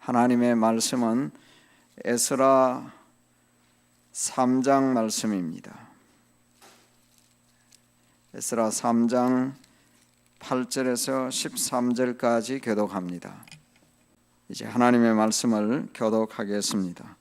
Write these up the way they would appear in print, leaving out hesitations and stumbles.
하나님의 말씀은 에스라 3장 말씀입니다. 에스라 3장 8절에서 13절까지 교독합니다. 이제 하나님의 말씀을 교독하겠습니다.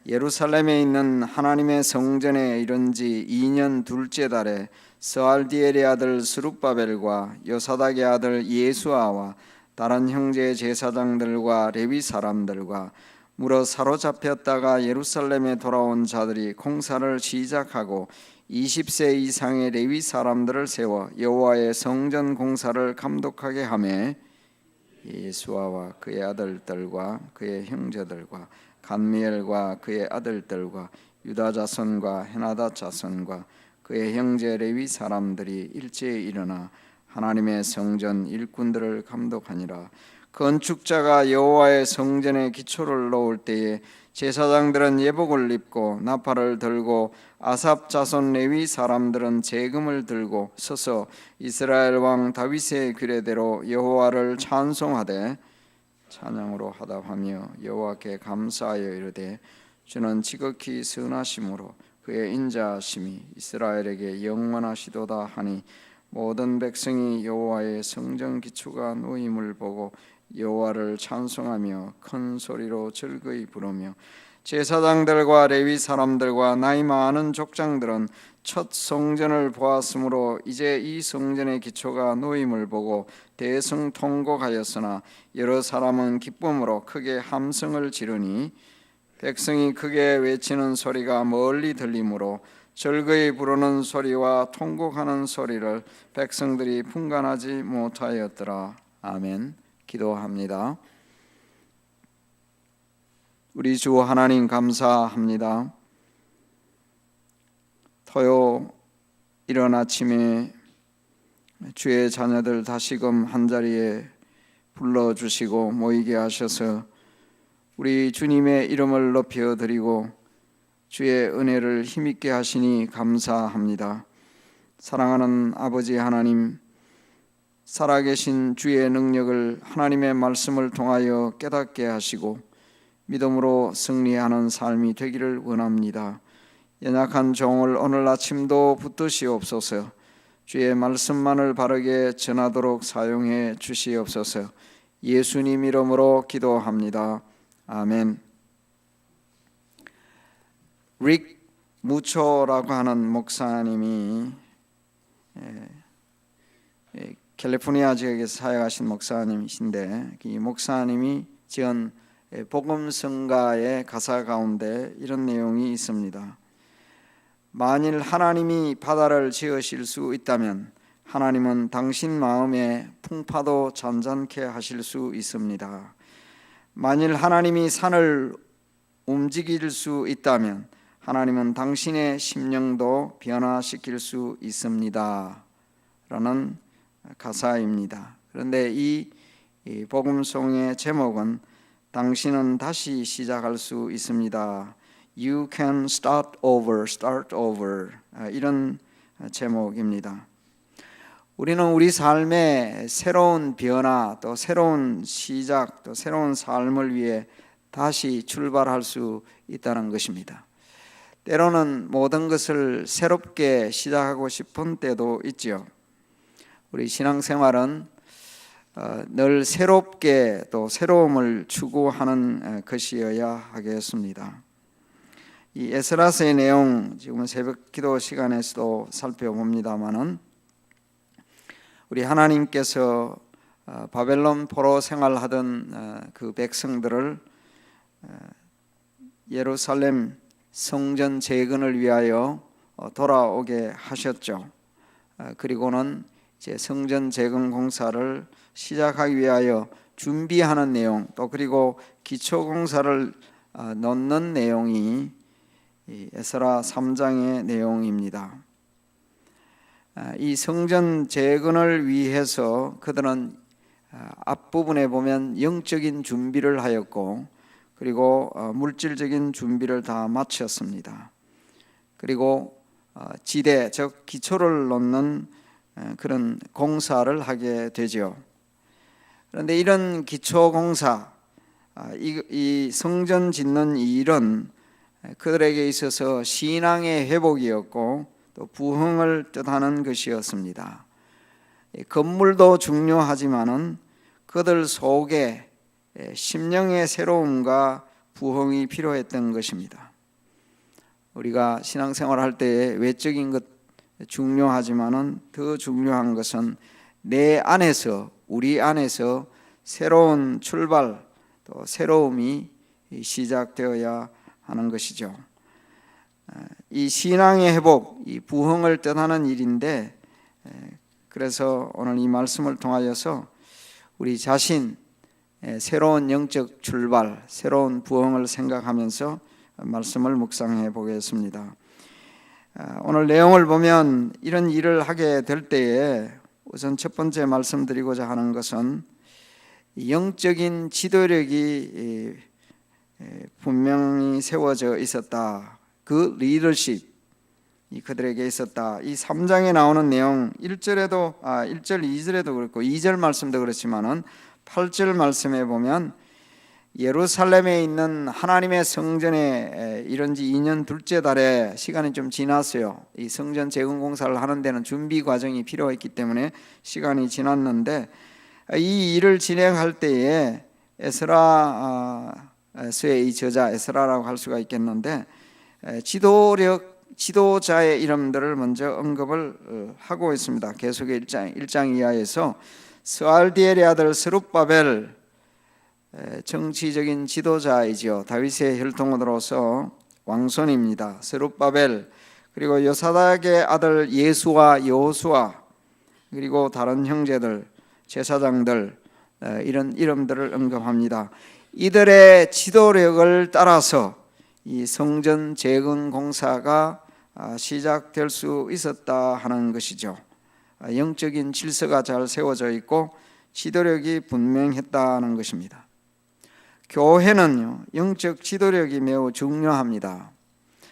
예루살렘에 있는 하나님의 성전에 이른 지 2년 둘째 달에 스알디엘의 아들 스룹바벨과 요사닥의 아들 예수아와 다른 형제 제사장들과 레위 사람들과 물어 사로잡혔다가 예루살렘에 돌아온 자들이 공사를 시작하고 20세 이상의 레위 사람들을 세워 여호와의 성전 공사를 감독하게 하매 예수아와 그의 아들들과 그의 형제들과 간미엘과 그의 아들들과 유다 자손과 헤나다 자손과 그의 형제 레위 사람들이 일제에 일어나 하나님의 성전 일꾼들을 감독하니라. 건축자가 여호와의 성전에 기초를 놓을 때에 제사장들은 예복을 입고 나팔을 들고 아삽 자손 레위 사람들은 제금을 들고 서서 이스라엘 왕 다윗의 규례대로 여호와를 찬송하되 찬양으로 하답하며 여호와께 감사하여 이르되 주는 지극히 선하심으로 그의 인자하심이 이스라엘에게 영원하시도다 하니 모든 백성이 여호와의 성전 기초가 놓임을 보고 여호와를 찬송하며 큰 소리로 즐거이 부르며 제사장들과 레위 사람들과 나이 많은 족장들은 첫 성전을 보았으므로 이제 이 성전의 기초가 놓임을 보고 대성통곡하였으나 여러 사람은 기쁨으로 크게 함성을 지르니 백성이 크게 외치는 소리가 멀리 들리므로 즐거이 부르는 소리와 통곡하는 소리를 백성들이 분간하지 못하였더라. 아멘. 기도합니다. 우리 주 하나님 감사합니다. 토요 이른 아침에 주의 자녀들 다시금 한자리에 불러주시고 모이게 하셔서 우리 주님의 이름을 높여드리고 주의 은혜를 힘있게 하시니 감사합니다. 사랑하는 아버지 하나님, 살아계신 주의 능력을 하나님의 말씀을 통하여 깨닫게 하시고 믿음으로 승리하는 삶이 되기를 원합니다. 연약한 종을 오늘 아침도 붙드시옵소서. 주의 말씀만을 바르게 전하도록 사용해 주시옵소서. 예수님 이름으로 기도합니다. 아멘. 릭 무초라고 하는 목사님이 캘리포니아 지역에서 사역하신 목사님이신데 이 목사님이 지은 복음성가의 가사 가운데 이런 내용이 있습니다. 만일 하나님이 바다를 지으실 수 있다면 하나님은 당신 마음에 풍파도 잔잔케 하실 수 있습니다. 만일 하나님이 산을 움직일 수 있다면 하나님은 당신의 심령도 변화시킬 수 있습니다. 라는 가사입니다. 그런데 이 복음송의 제목은 당신은 다시 시작할 수 있습니다. You can start over, 이런 제목입니다. 우리는 우리 삶의 새로운 변화, 또 새로운 시작, 또 새로운 삶을 위해 다시 출발할 수 있다는 것입니다. 때로는 모든 것을 새롭게 시작하고 싶은 때도 있지요. 우리 신앙생활은 늘 새롭게 또 새로움을 추구하는 것이어야 하겠습니다. 이 에스라서의 내용 지금 새벽 기도 시간에서도 살펴봅니다마는 우리 하나님께서 바벨론 포로 생활하던 그 백성들을 예루살렘 성전 재건을 위하여 돌아오게 하셨죠. 그리고는 이제 성전 재건 공사를 시작하기 위하여 준비하는 내용, 또 그리고 기초 공사를 넣는 내용이 에스라 3장의 내용입니다. 이 성전 재건을 위해서 그들은 앞부분에 보면 영적인 준비를 하였고 그리고 물질적인 준비를 다 마쳤습니다. 그리고 지대, 즉 기초를 놓는 그런 공사를 하게 되죠. 그런데 이런 기초 공사, 이 성전 짓는 이 일은 그들에게 있어서 신앙의 회복이었고 또 부흥을 뜻하는 것이었습니다. 건물도 중요하지만은 그들 속에 심령의 새로움과 부흥이 필요했던 것입니다. 우리가 신앙생활 할 때 외적인 것 중요하지만은 더 중요한 것은 내 안에서, 우리 안에서 새로운 출발 또 새로움이 시작되어야 하는 것이죠. 이 신앙의 회복, 이 부흥을 뜻하는 일인데, 그래서 오늘 이 말씀을 통하여서 우리 자신 새로운 영적 출발, 새로운 부흥을 생각하면서 말씀을 묵상해 보겠습니다. 오늘 내용을 보면 이런 일을 하게 될 때에 우선 첫 번째 말씀드리고자 하는 것은 영적인 지도력이 분명히 세워져 있었다. 그 리더십이 그들에게 있었다. 이 3장에 나오는 내용 1절에도 1절 2절에도 그렇고 2절 말씀도 그렇지만은 8절 말씀에 보면 예루살렘에 있는 하나님의 성전에 이른 지 2년 둘째 달에 시간이 좀 지났어요. 이 성전 재건 공사를 하는 데는 준비 과정이 필요했기 때문에 시간이 지났는데 이 일을 진행할 때에 에스라서의 이 저자 에스라라고 할 수가 있겠는데 지도자의 이름들을 먼저 언급을 하고 있습니다. 계속의 1장 이하에서 스알디엘의 아들 스룹바벨, 정치적인 지도자이지요. 다윗의 혈통으로서 왕손입니다. 스룹바벨, 그리고 요사닥의 아들 예수와 여호수아, 그리고 다른 형제들, 제사장들, 이런 이름들을 언급합니다. 이들의 지도력을 따라서 이 성전 재건 공사가 시작될 수 있었다 하는 것이죠. 영적인 질서가 잘 세워져 있고 지도력이 분명했다는 것입니다. 교회는요, 영적 지도력이 매우 중요합니다.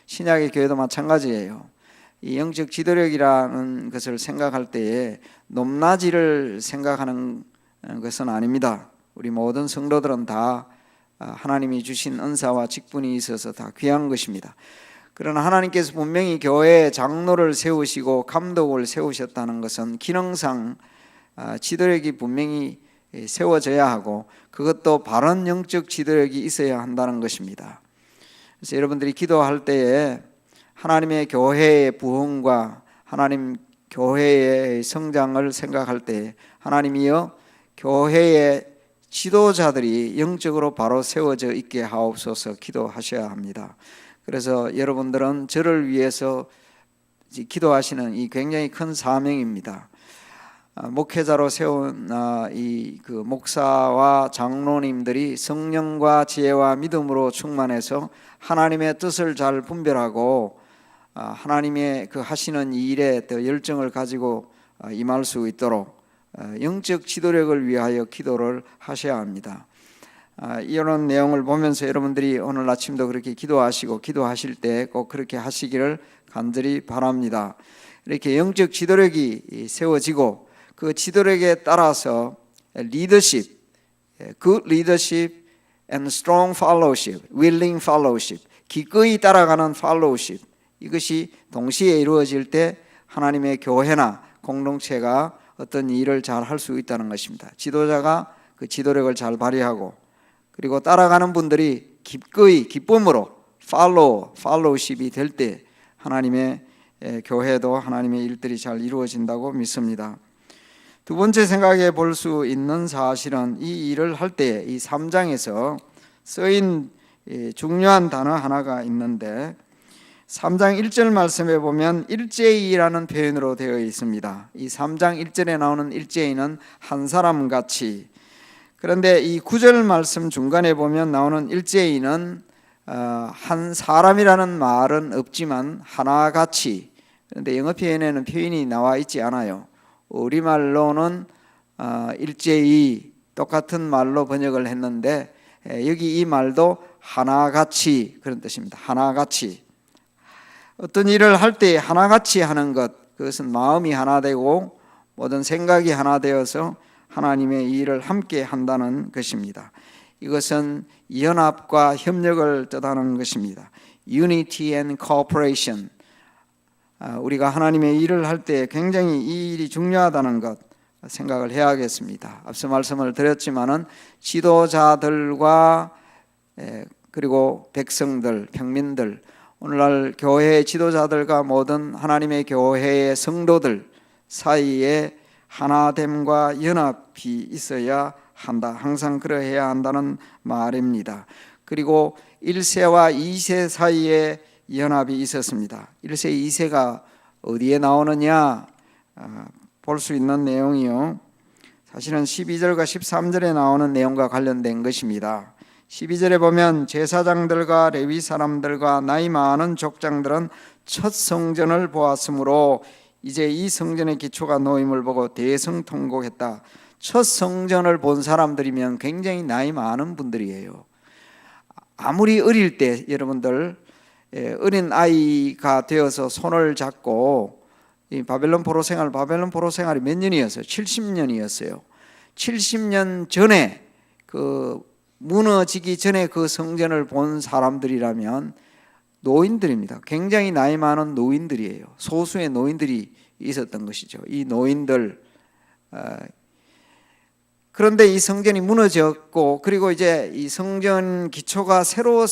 신약의 교회도 마찬가지예요. 이 영적 지도력이라는 것을 생각할 때에 높낮이를 생각하는 것은 아닙니다. 우리 모든 성도들은 다 하나님이 주신 은사와 직분이 있어서 다 귀한 것입니다. 그러나 하나님께서 분명히 교회에 장로를 세우시고 감독을 세우셨다는 것은 기능상 지도력이 분명히 세워져야 하고 그것도 바른 영적 지도력이 있어야 한다는 것입니다. 그래서 여러분들이 기도할 때에 하나님의 교회의 부흥과 하나님 교회의 성장을 생각할 때 하나님이여 교회의 지도자들이 영적으로 바로 세워져 있게 하옵소서 기도하셔야 합니다. 그래서 여러분들은 저를 위해서 기도하시는 이 굉장히 큰 사명입니다. 목회자로 세운 이 목사와 장로님들이 성령과 지혜와 믿음으로 충만해서 하나님의 뜻을 잘 분별하고 하나님의 그 하시는 일에 더 열정을 가지고 임할 수 있도록 영적 지도력을 위하여 기도를 하셔야 합니다. 이런 내용을 보면서 여러분들이 오늘 아침도 그렇게 기도하시고 기도하실 때 꼭 그렇게 하시기를 간절히 바랍니다. 이렇게 영적 지도력이 세워지고 그 지도력에 따라서 리더십, good leadership and strong fellowship, willing fellowship, 기꺼이 따라가는 fellowship, 이것이 동시에 이루어질 때 하나님의 교회나 공동체가 어떤 일을 잘 할 수 있다는 것입니다. 지도자가 그 지도력을 잘 발휘하고 그리고 따라가는 분들이 기꺼이 기쁨으로 fellowship이 될 때 하나님의 교회도 하나님의 일들이 잘 이루어진다고 믿습니다. 두 번째 생각해 볼 수 있는 사실은 이 일을 할 때 이 3장에서 쓰인 중요한 단어 하나가 있는데 3장 1절 말씀에 보면 일제이라는 표현으로 되어 있습니다. 이 3장 1절에 나오는 일제이는 한 사람같이, 그런데 이 9절 말씀 중간에 보면 나오는 일제이는 한 사람이라는 말은 없지만 하나같이, 그런데 영어 표현에는 표현이 나와 있지 않아요. 우리말로는 일제이 똑같은 말로 번역을 했는데 여기 이 말도 하나같이 그런 뜻입니다. 하나같이 어떤 일을 할 때 하나같이 하는 것, 그것은 마음이 하나 되고 모든 생각이 하나 되어서 하나님의 일을 함께 한다는 것입니다. 이것은 연합과 협력을 뜻하는 것입니다. Unity and Cooperation. 우리가 하나님의 일을 할 때 굉장히 이 일이 중요하다는 것 생각을 해야겠습니다. 앞서 말씀을 드렸지만은 지도자들과 그리고 백성들, 평민들, 오늘날 교회의 지도자들과 모든 하나님의 교회의 성도들 사이에 하나됨과 연합이 있어야 한다. 항상 그러해야 한다는 말입니다. 그리고 1세와 2세 사이에 연합이 있었습니다. 1세, 2세가 어디에 나오느냐 볼 수 있는 내용이요. 사실은 12절과 13절에 나오는 내용과 관련된 것입니다. 12절에 보면 제사장들과 레위 사람들과 나이 많은 족장들은 첫 성전을 보았으므로 이제 이 성전의 기초가 놓임을 보고 대성통곡했다. 첫 성전을 본 사람들이면 굉장히 나이 많은 분들이에요. 아무리 어릴 때 여러분들 어린 아이가 되어서 손을 잡고 이 바벨론 포로 생활이 몇 년이었어요? 70년이었어요. 70년 전에 그 무너지기 전에 그 성전을 본 사람들이라면 노인들입니다. 굉장히 나이 많은 노인들이에요. 소수의 노인들이 있었던 것이죠. 이 노인들 그런데 이 성전이 무너졌고 그리고 이제 이 성전 기초가 새로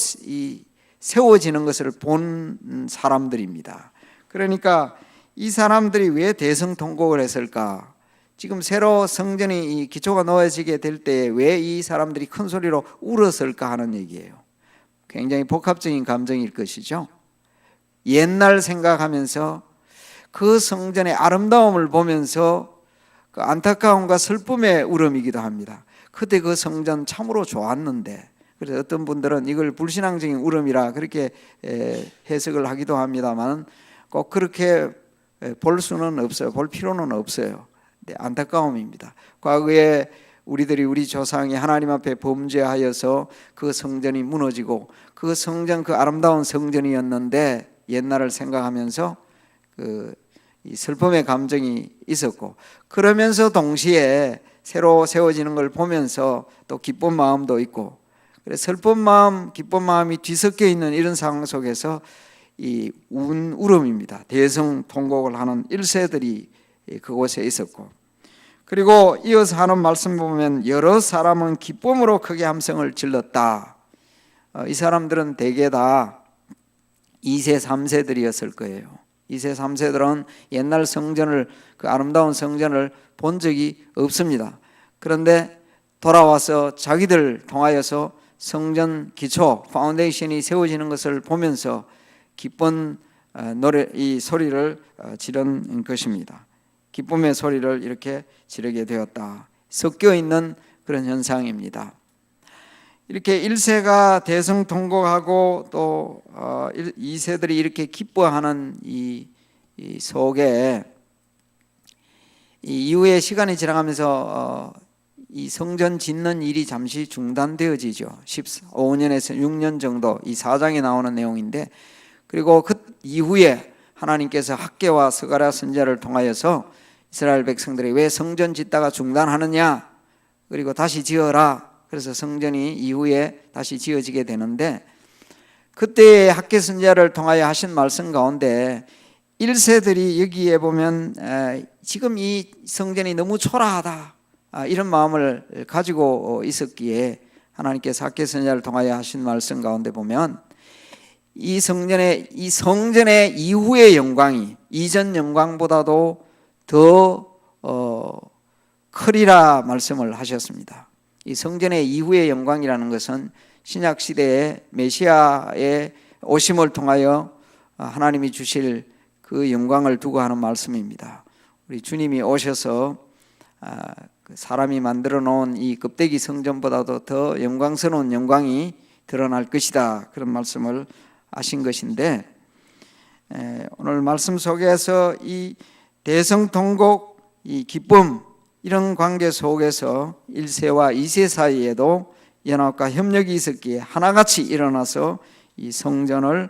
세워지는 것을 본 사람들입니다. 그러니까 이 사람들이 왜 대성통곡을 했을까? 지금 새로 성전이 이 기초가 놓여지게 될 때 왜 이 사람들이 큰 소리로 울었을까 하는 얘기예요. 굉장히 복합적인 감정일 것이죠. 옛날 생각하면서 그 성전의 아름다움을 보면서 그 안타까움과 슬픔의 울음이기도 합니다. 그때 그 성전 참으로 좋았는데, 그래서 어떤 분들은 이걸 불신앙적인 울음이라 그렇게 해석을 하기도 합니다만 꼭 그렇게 볼 수는 없어요. 볼 필요는 없어요. 네, 안타까움입니다. 과거에 우리 조상이 하나님 앞에 범죄하여서 그 성전이 무너지고 그 성전, 그 아름다운 성전이었는데 옛날을 생각하면서 이 슬픔의 감정이 있었고, 그러면서 동시에 새로 세워지는 걸 보면서 또 기쁜 마음도 있고, 그래서 슬픈 마음, 기쁜 마음이 뒤섞여 있는 이런 상황 속에서 이 울음입니다. 대성통곡을 하는 1세들이 그곳에 있었고, 그리고 이어서 하는 말씀 보면 여러 사람은 기쁨으로 크게 함성을 질렀다. 이 사람들은 대개 다 2세, 3세들이었을 거예요. 2세, 3세들은 옛날 성전을, 그 아름다운 성전을 본 적이 없습니다. 그런데 돌아와서 자기들 통하여서 성전 기초, 파운데이션이 세워지는 것을 보면서 기쁜 이 소리를 지른 것입니다. 기쁨의 소리를 이렇게 지르게 되었다. 섞여 있는 그런 현상입니다. 이렇게 1세가 대성통곡하고 또 2세들이 이렇게 기뻐하는 이 속에 이 이후에 시간이 지나가면서 이 성전 짓는 일이 잠시 중단되어지죠. 15년에서 6년 정도, 이 4장에 나오는 내용인데, 그리고 그 이후에 하나님께서 학개와 스가랴 선지자를 통하여서 이스라엘 백성들이 왜 성전 짓다가 중단하느냐, 그리고 다시 지어라. 그래서 성전이 이후에 다시 지어지게 되는데, 그때 학개 선지자를 통하여 하신 말씀 가운데 1세들이 여기에 보면 지금 이 성전이 너무 초라하다, 이런 마음을 가지고 있었기에 하나님께서 학개 선지자를 통하여 하신 말씀 가운데 보면 이 성전의 이후의 영광이 이전 영광보다도 더 크리라 말씀을 하셨습니다. 이 성전의 이후의 영광이라는 것은 신약 시대에 메시아의 오심을 통하여 하나님이 주실 그 영광을 두고 하는 말씀입니다. 우리 주님이 오셔서 사람이 만들어 놓은 이 껍데기 성전보다도 더 영광스러운 영광이 드러날 것이다, 그런 말씀을 하신 것인데, 오늘 말씀 속에서 이 대성통곡, 이 기쁨, 이런 관계 속에서 1세와 2세 사이에도 연합과 협력이 있었기에 하나같이 일어나서 이 성전을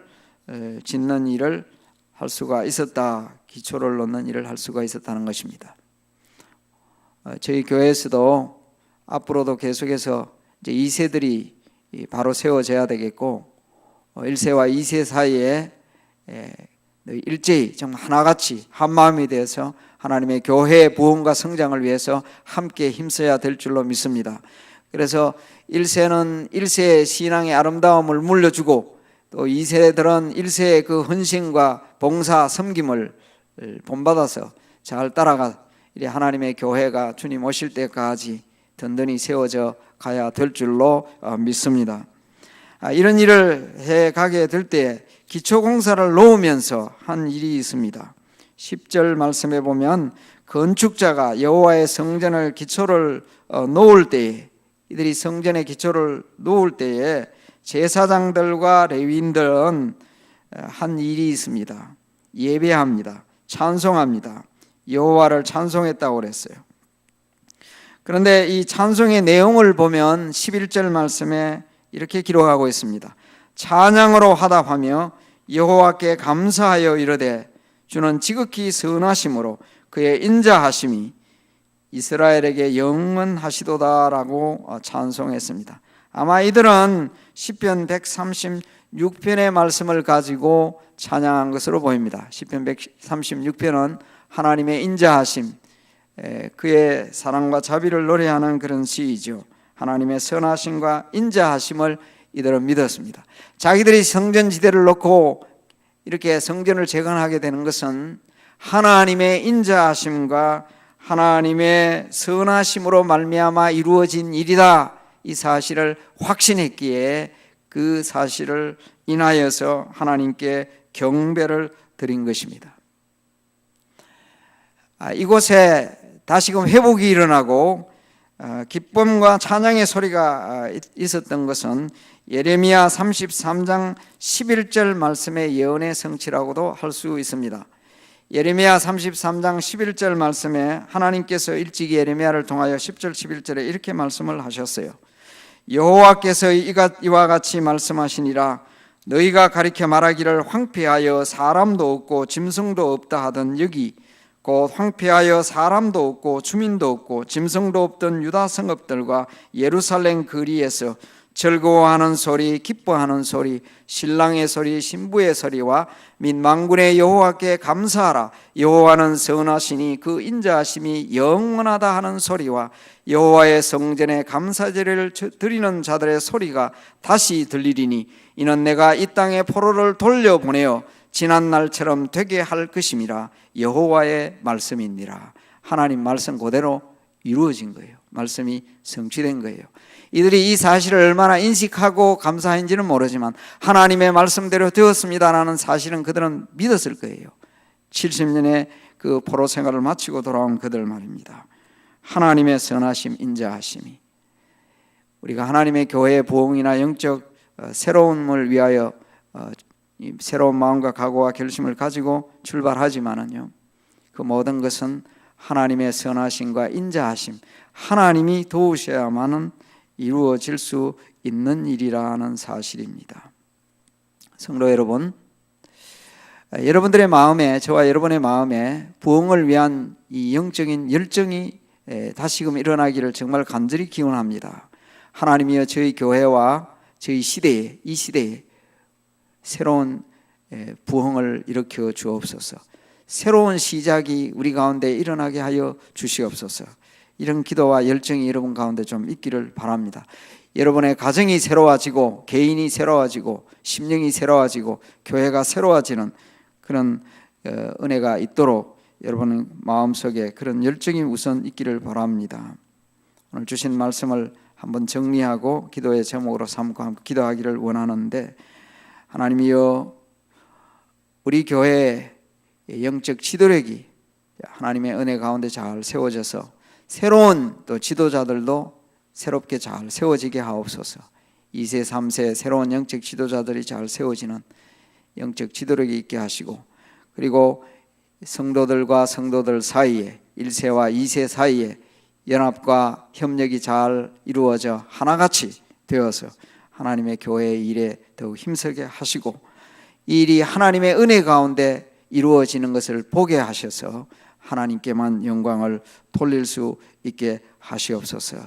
짓는 일을 할 수가 있었다, 기초를 놓는 일을 할 수가 있었다는 것입니다. 저희 교회에서도 앞으로도 계속해서 이제 2세들이 바로 세워져야 되겠고 1세와 2세 사이에 일제히 정말 하나같이 한마음이 되어서 하나님의 교회의 부흥과 성장을 위해서 함께 힘써야 될 줄로 믿습니다. 그래서 1세는 1세의 신앙의 아름다움을 물려주고 또 2세들은 1세의 그 헌신과 봉사 섬김을 본받아서 잘 따라가 하나님의 교회가 주님 오실 때까지 든든히 세워져 가야 될 줄로 믿습니다. 이런 일을 해가게 될 때 기초공사를 놓으면서 한 일이 있습니다. 10절 말씀에 보면 건축자가 여호와의 성전을 기초를 놓을 때에 이들이 성전의 기초를 놓을 때에 제사장들과 레위인들은 한 일이 있습니다. 예배합니다. 찬송합니다. 여호와를 찬송했다고 그랬어요. 그런데 이 찬송의 내용을 보면 11절 말씀에 이렇게 기록하고 있습니다. 찬양으로 하답하며 여호와께 감사하여 이르되 주는 지극히 선하심으로 그의 인자하심이 이스라엘에게 영원하시도다라고 찬송했습니다. 아마 이들은 시편 136편의 말씀을 가지고 찬양한 것으로 보입니다. 시편 136편은 하나님의 인자하심, 그의 사랑과 자비를 노래하는 그런 시이죠. 하나님의 선하심과 인자하심을 이들은 믿었습니다. 자기들이 성전지대를 놓고 이렇게 성전을 재건하게 되는 것은 하나님의 인자하심과 하나님의 선하심으로 말미암아 이루어진 일이다, 이 사실을 확신했기에 그 사실을 인하여서 하나님께 경배를 드린 것입니다. 이곳에 다시금 회복이 일어나고 기쁨과 찬양의 소리가 있었던 것은 예레미야 33장 11절 말씀의 예언의 성취라고도 할 수 있습니다. 예레미야 33장 11절 말씀에 하나님께서 일찍이 예레미야를 통하여 10절 11절에 이렇게 말씀을 하셨어요. 여호와께서 이와 같이 말씀하시니라. 너희가 가리켜 말하기를 황폐하여 사람도 없고 짐승도 없다 하던 여기 곧 황폐하여 사람도 없고 주민도 없고 짐승도 없던 유다 성읍들과 예루살렘 거리에서 즐거워하는 소리, 기뻐하는 소리, 신랑의 소리, 신부의 소리와 및 만군의 여호와께 감사하라. 여호와는 선하시니 그 인자하심이 영원하다 하는 소리와 여호와의 성전에 감사제를 드리는 자들의 소리가 다시 들리리니 이는 내가 이 땅에 포로를 돌려보내어 지난 날처럼 되게 할 것임이라. 여호와의 말씀이니라. 하나님 말씀 그대로 이루어진 거예요. 말씀이 성취된 거예요. 이들이 이 사실을 얼마나 인식하고 감사한지는 모르지만 하나님의 말씀대로 되었습니다라는 사실은 그들은 믿었을 거예요. 70년의 그 포로 생활을 마치고 돌아온 그들 말입니다. 하나님의 선하심, 인자하심이 우리가 하나님의 교회의 부흥이나 영적 새로움을 위하여 새로운 마음과 각오와 결심을 가지고 출발하지만은요, 그 모든 것은 하나님의 선하심과 인자하심, 하나님이 도우셔야만은 이루어질 수 있는 일이라는 사실입니다. 성도 여러분, 여러분들의 마음에, 저와 여러분의 마음에 부흥을 위한 이 영적인 열정이 다시금 일어나기를 정말 간절히 기원합니다. 하나님이여 저희 교회와 저희 시대에, 이 시대에 새로운 부흥을 일으켜 주옵소서. 새로운 시작이 우리 가운데 일어나게 하여 주시옵소서. 이런 기도와 열정이 여러분 가운데 좀 있기를 바랍니다. 여러분의 가정이 새로워지고 개인이 새로워지고 심령이 새로워지고 교회가 새로워지는 그런 은혜가 있도록 여러분 마음속에 그런 열정이 우선 있기를 바랍니다. 오늘 주신 말씀을 한번 정리하고 기도의 제목으로 삼고 함께 기도하기를 원하는데, 하나님이여 우리 교회의 영적 지도력이 하나님의 은혜 가운데 잘 세워져서 새로운 또 지도자들도 새롭게 잘 세워지게 하옵소서. 2세 3세 새로운 영적 지도자들이 잘 세워지는 영적 지도력이 있게 하시고, 그리고 성도들과 성도들 사이에 1세와 2세 사이에 연합과 협력이 잘 이루어져 하나같이 되어서 하나님의 교회의 일에 더욱 힘쓰게 하시고, 이 일이 하나님의 은혜 가운데 이루어지는 것을 보게 하셔서 하나님께만 영광을 돌릴 수 있게 하시옵소서.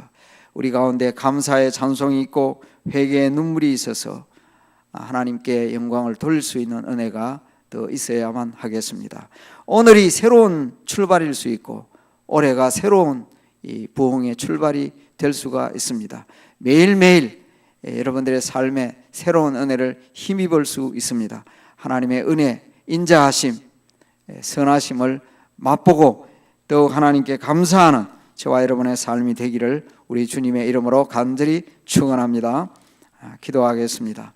우리 가운데 감사의 찬송이 있고 회개의 눈물이 있어서 하나님께 영광을 돌릴 수 있는 은혜가 더 있어야만 하겠습니다. 오늘이 새로운 출발일 수 있고 올해가 새로운 이 부흥의 출발이 될 수가 있습니다. 매일매일 여러분들의 삶에 새로운 은혜를 힘입을 수 있습니다. 하나님의 은혜, 인자하심, 선하심을 맛보고 더욱 하나님께 감사하는 저와 여러분의 삶이 되기를 우리 주님의 이름으로 간절히 축원합니다. 기도하겠습니다.